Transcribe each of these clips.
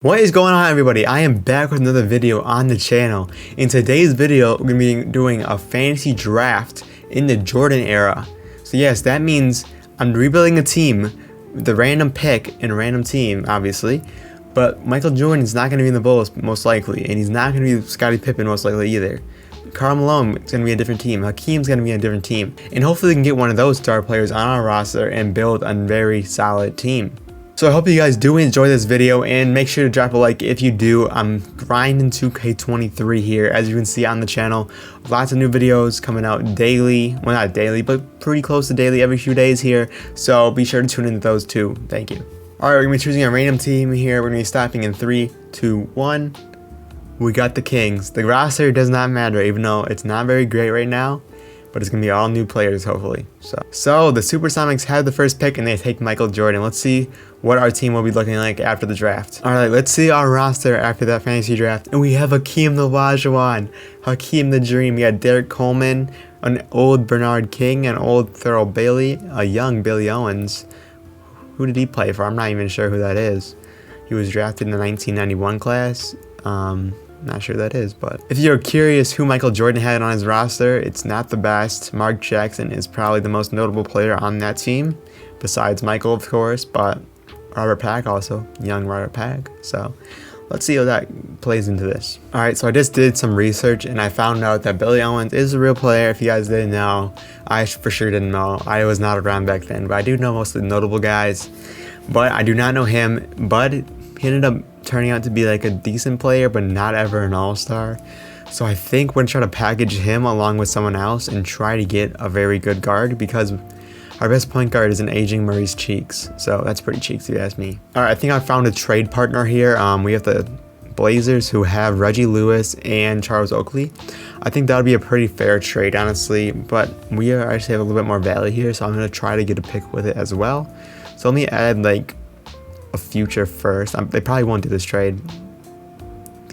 What is going on, everybody? I am back with another video on the channel. In today's video, we're going to be doing a fantasy draft in the Jordan era. So yes, that means I'm rebuilding a team, the random pick and a random team, obviously. But Michael Jordan is not going to be in the Bulls, most likely. And he's not going to be Scottie Pippen, most likely, either. Karl Malone is going to be a different team. Hakeem's going to be a different team. And hopefully we can get one of those star players on our roster and build a very solid team. So I hope you guys do enjoy this video, and make sure to drop a like if you do. I'm grinding 2K23 here, as you can see on the channel. Lots of new videos coming out daily. Well, not daily, but pretty close to daily every few days here. So be sure to tune into those too. Thank you. Alright, we're going to be choosing a random team here. We're going to be stopping in 3, 2, 1. We got the Kings. The roster does not matter, even though it's not very great right now. But it's going to be all new players, hopefully. So the Supersonics have the first pick, and they take Michael Jordan. Let's see what our team will be looking like after the draft. Alright, let's see our roster after that fantasy draft. And we have Hakeem the Olajuwon, Hakeem the Dream. We got Derek Coleman, an old Bernard King, an old Thurl Bailey, a young Billy Owens. Who did he play for? I'm not even sure who that is. He was drafted in the 1991 class. Not sure who that is, but if you're curious who Michael Jordan had on his roster, it's not the best. Mark Jackson is probably the most notable player on that team, besides Michael, of course, but Robert Pack also, young Robert Pack. So let's see how that plays into this. Alright, so I just did some research, and I found out that Billy Owens is a real player. If you guys didn't know, I for sure didn't know. I was not around back then, but I do know most of the notable guys. But I do not know him, but he ended up turning out to be like a decent player, but not ever an all-star. So I think we're going to try to package him along with someone else and try to get a very good guard, because our best point guard is an aging Maurice Cheeks. So that's pretty cheeks if you ask me. Alright, I think I found a trade partner here. We have the Blazers, who have Reggie Lewis and Charles Oakley. I think that would be a pretty fair trade, honestly, but we actually have a little bit more value here, so I'm going to try to get a pick with it as well. So let me add like a future first. They probably won't do this trade.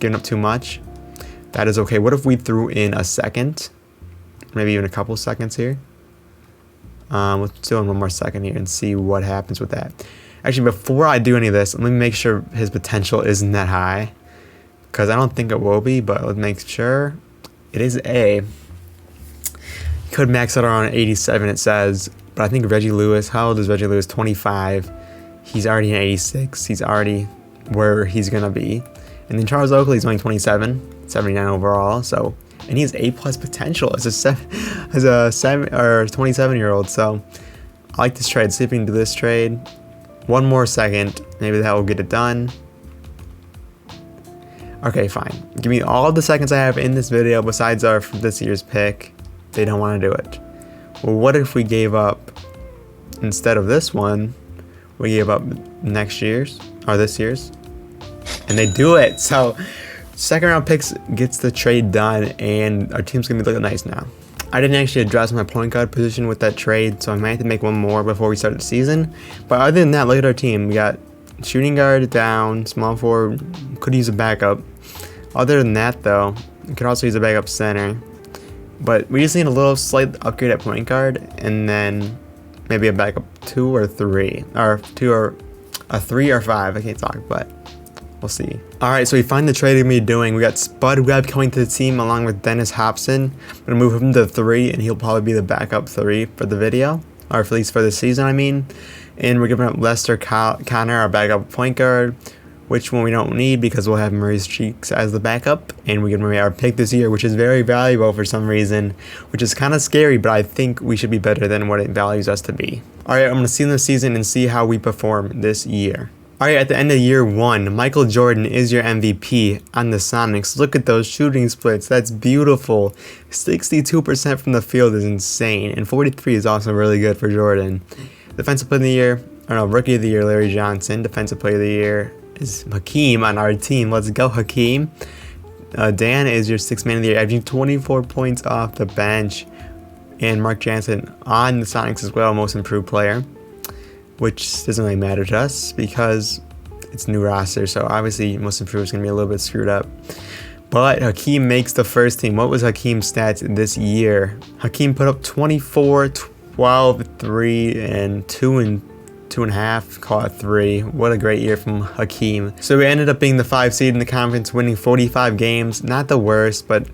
Giving up too much. That is okay. What if we threw in a second? Maybe even a couple seconds here. Let's do one more second here and see what happens with that. Actually, before I do any of this, let me make sure his potential isn't that high, because I don't think it will be, but let's make sure. It is A. Could max out around 87, it says. But I think Reggie Lewis, how old is Reggie Lewis? 25. He's already an 86. He's already where he's going to be. And then Charles Oakley is only 27, 79 overall. So, and he has A+ potential as a 27-year-old. So I like this trade. See if we can do this trade. One more second. Maybe that will get it done. Okay, fine. Give me all the seconds I have in this video besides our this year's pick. They don't want to do it. Well, what if we gave up, instead of this one, we gave up next year's, or this year's, and they do it. So second round picks gets the trade done, and our team's gonna be looking nice now. I didn't actually address my point guard position with that trade, so I might have to make one more before we start the season. But other than that, look at our team. We got shooting guard down, small forward, could use a backup. Other than that, though, we could also use a backup center. But we just need a little slight upgrade at point guard, and then maybe a backup 2 or 3, or 2 or a 3 or 5. I can't talk, but we'll see. Alright, so we find the trade we're going to be doing. We got Spud Webb coming to the team along with Dennis Hobson. I'm going to move him to 3, and he'll probably be the backup 3 for the video, or at least for the season, I mean. And we're giving up Lester Connor, our backup point guard, which one we don't need because we'll have Maurice Cheeks as the backup, and we're going to be our pick this year, which is very valuable for some reason, which is kind of scary, but I think we should be better than what it values us to be. Alright, I'm going to see in the season and see how we perform this year. Alright, at the end of year 1, Michael Jordan is your MVP on the Sonics. Look at those shooting splits. That's beautiful. 62% from the field is insane, and 43 is also really good for Jordan. Defensive player of the year, or no, rookie of the year, Larry Johnson. Defensive player of the year is Hakeem on our team. Let's go, Hakeem. Dan is your 6th man of the year, averaging 24 points off the bench. And Mark Jansen on the Sonics as well, most improved player, which doesn't really matter to us because it's new roster. So obviously most improved is going to be a little bit screwed up. But Hakeem makes the first team. What was Hakeem's stats this year? Hakeem put up 24, 12, 3, and 2 and 2.5, call it 3. What a great year from Hakeem. So we ended up being the 5 seed in the conference, winning 45 games. Not the worst, but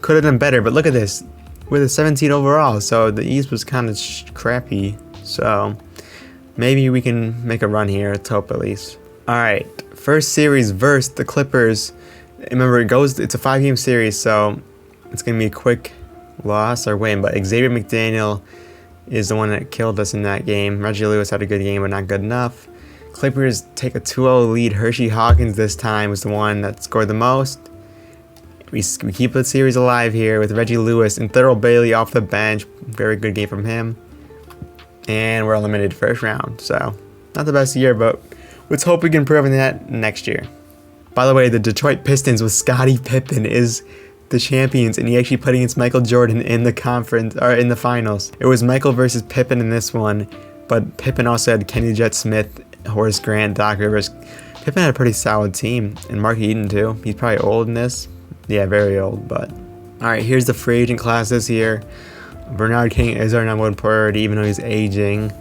could have done better. But look at this, we're the 7th seed overall, so the East was kind of crappy. So maybe we can make a run here. Let's hope at least. All right, first series versus the Clippers. Remember, it's a 5-game series, so it's gonna be a quick loss or win. But Xavier McDaniel is the one that killed us in that game. Reggie Lewis had a good game, but not good enough. Clippers take a 2-0 lead. Hershey Hawkins this time was the one that scored the most. We keep the series alive here with Reggie Lewis and Thurl Bailey off the bench. Very good game from him. And we're eliminated first round. So not the best year, but let's hope we can improve on that next year. By the way, the Detroit Pistons with Scottie Pippen is the champions, and he actually played against Michael Jordan in the conference or in the finals. It was Michael versus Pippen in this one, but Pippen also had Kenny Jet Smith, Horace Grant, Doc Rivers. Pippen had a pretty solid team, and Mark Eaton too. He's probably old in this. Yeah, very old, but all right, here's the free agent class this year. Bernard King is our #1 priority, even though he's aging.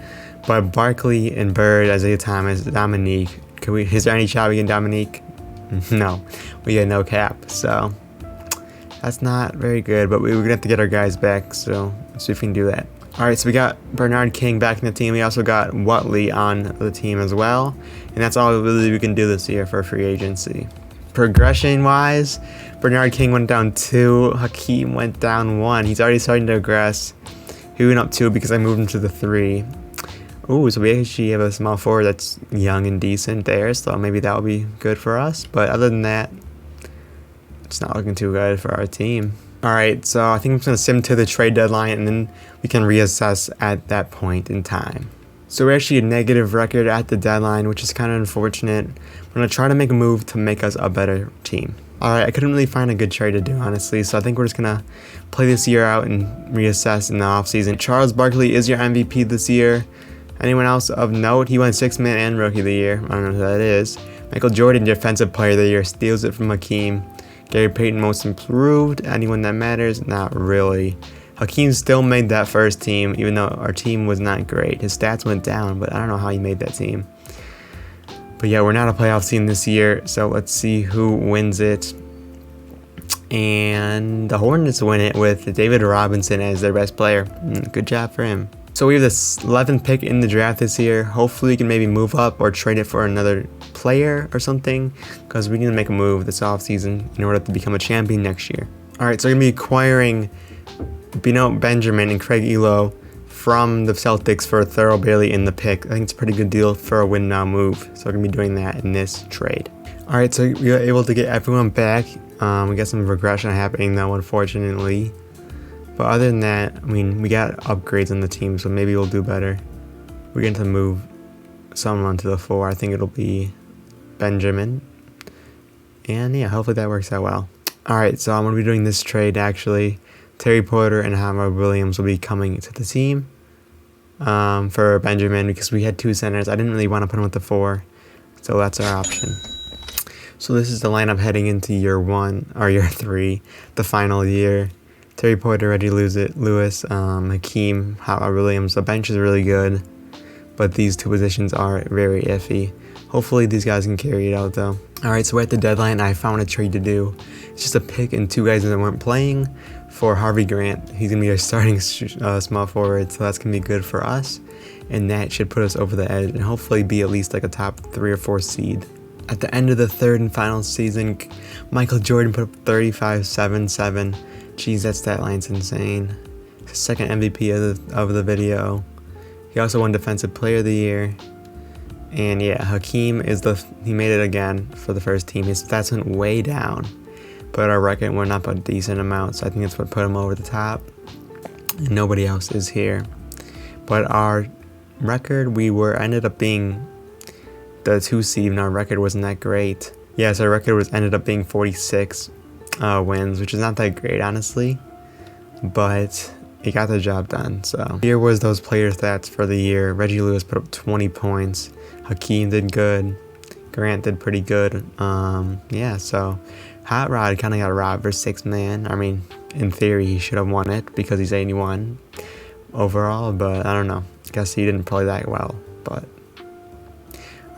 But Barkley and Bird, Isaiah Thomas, Dominique. Is there any shot we get Dominique? No, we get no cap, so that's not very good, but we're going to have to get our guys back, so let's see if we can do that. All right, so we got Bernard King back in the team. We also got Watley on the team as well, and that's all really we can do this year for free agency. Progression-wise, Bernard King went down 2, Hakeem went down 1. He's already starting to regress. He went up 2 because I moved him to the 3. Ooh, so we actually have a small forward that's young and decent there, so maybe that will be good for us. But other than that, it's not looking too good for our team. All right, so I think I'm just going to sim to the trade deadline, and then we can reassess at that point in time. So we're actually a negative record at the deadline, which is kind of unfortunate. I'm going to try to make a move to make us a better team. All right, I couldn't really find a good trade to do, honestly, so I think we're just going to play this year out and reassess in the offseason. Charles Barkley is your MVP this year. Anyone else of note? He won 6th man and Rookie of the Year. I don't know who that is. Michael Jordan, Defensive Player of the Year, steals it from Hakeem. Gary Payton, Most Improved. Anyone that matters? Not really. Hakeem still made that first team, even though our team was not great. His stats went down, but I don't know how he made that team. But yeah, we're not a playoff team this year, so let's see who wins it. And the Hornets win it with David Robinson as their best player. Good job for him. So we have the 11th pick in the draft this year. Hopefully we can maybe move up or trade it for another player or something, because we need to make a move this offseason in order to become a champion next year. All right, so we're going to be acquiring Bino Benjamin and Craig Elo from the Celtics for Thurl Bailey in the pick. I think it's a pretty good deal for a win now move. So we're going to be doing that in this trade. All right, so we were able to get everyone back. We got some regression happening though, unfortunately. But other than that, I mean, we got upgrades on the team, so maybe we'll do better. We're going to move someone to the 4. I think it'll be Benjamin. And yeah, hopefully that works out well. All right, so I'm going to be doing this trade actually. Terry Porter and Howard Williams will be coming to the team for Benjamin, because we had 2 centers. I didn't really want to put him with the 4, so that's our option. So this is the lineup heading into year 1 or year 3, the final year. Terry Porter, Reggie Lewis, Hakeem, Howard Williams. The bench is really good, but these 2 positions are very iffy. Hopefully these guys can carry it out though. All right, so we're at the deadline. I found a trade to do. It's just a pick and 2 guys that weren't playing for Harvey Grant. He's going to be our starting small forward, so that's going to be good for us. And that should put us over the edge and hopefully be at least like a top 3 or 4 seed. At the end of the 3rd and final season, Michael Jordan put up 35, 7, 7. Jeez, that stat line's insane. His 2nd MVP of the video. He also won Defensive Player of the Year. And yeah, Hakeem he made it again for the first team. His stats went way down, but our record went up a decent amount, so I think that's what put him over the top. And nobody else is here. But our record, ended up being the 2 seed, and our record wasn't that great. Yes, our record ended up being 46 wins, which is not that great, honestly, but it got the job done. So here was those player stats for the year. Reggie Lewis put up 20 points. Hakeem did good. Grant did pretty good. Yeah, so Hot Rod kind of got robbed for 6th man. I mean, in theory, he should have won it because he's 81 overall, but I don't know. Guess he didn't play that well, but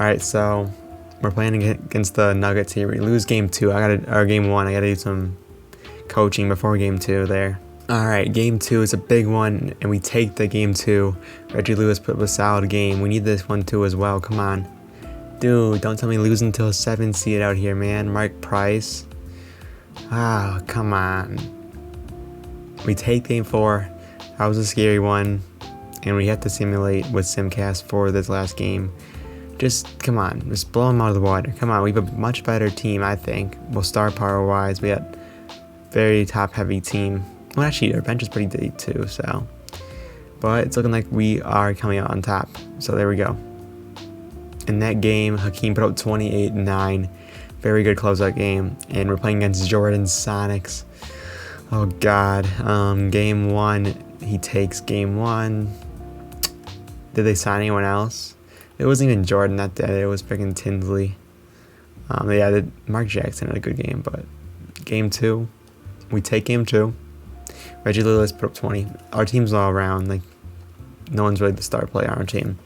Alright, so we're playing against the Nuggets here. We lose game 2. Or game 1. I gotta do some coaching before game 2 there. Alright, game 2 is a big one, and we take the game 2. Reggie Lewis put up a solid game. We need this one too as well. Come on. Dude, don't tell me losing to a 7 seed out here, man. Mark Price. Ah, come on. We take game 4. That was a scary one. And we have to simulate with Simcast for this last game. Just, come on. Just blow them out of the water. Come on, we have a much better team, I think. Well, star power-wise, we got very top-heavy team. Well, actually, our bench is pretty deep, too, so. But it's looking like we are coming out on top. So, there we go. In that game, Hakeem put up 28-9. Very good closeout game. And we're playing against Jordan Sonics. Oh, God. Game 1, he takes game 1. Did they sign anyone else? It wasn't even Jordan that day. It was freaking Tinsley. Yeah, Mark Jackson had a good game, but game 2, we take game 2. Reggie Lewis put up 20. Our team's all around. Like, no one's really the star player on our team.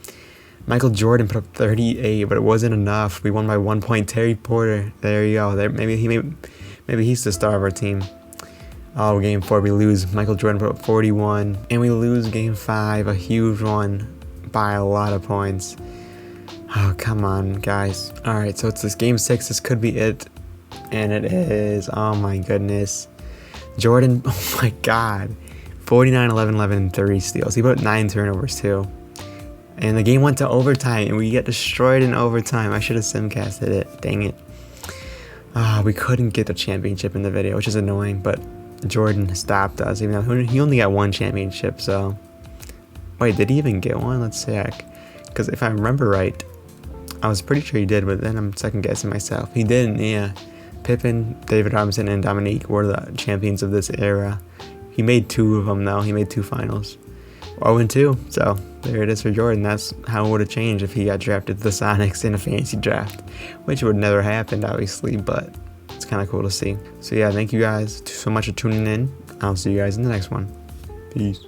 Michael Jordan put up 38, but it wasn't enough. We won by 1 point. Terry Porter, there you go. Maybe he's the star of our team. Oh, game 4 we lose. Michael Jordan put up 41, and we lose game 5, a huge one by a lot of points. Oh, come on, guys. All right, so it's this game 6. This could be it, and it is. Oh my goodness. Jordan, oh my God, 49, 11, 11, and 3 steals. He put up 9 turnovers too. And the game went to overtime, and we get destroyed in overtime. I should have simcasted it. Dang it. We couldn't get the championship in the video, which is annoying, but Jordan stopped us, even though he only got 1 championship, so. Wait, did he even get one? Let's check. Because if I remember right, I was pretty sure he did, but then I'm second guessing myself. He didn't, yeah. Pippen, David Robinson, and Dominique were the champions of this era. He made 2 of them, though. He made 2 finals. 0-2, so there it is for Jordan. That's how it would have changed if he got drafted to the Sonics in a fantasy draft, which would never happened, obviously, but it's kind of cool to see. So yeah, thank you guys so much for tuning in. I'll see you guys in the next one. Peace.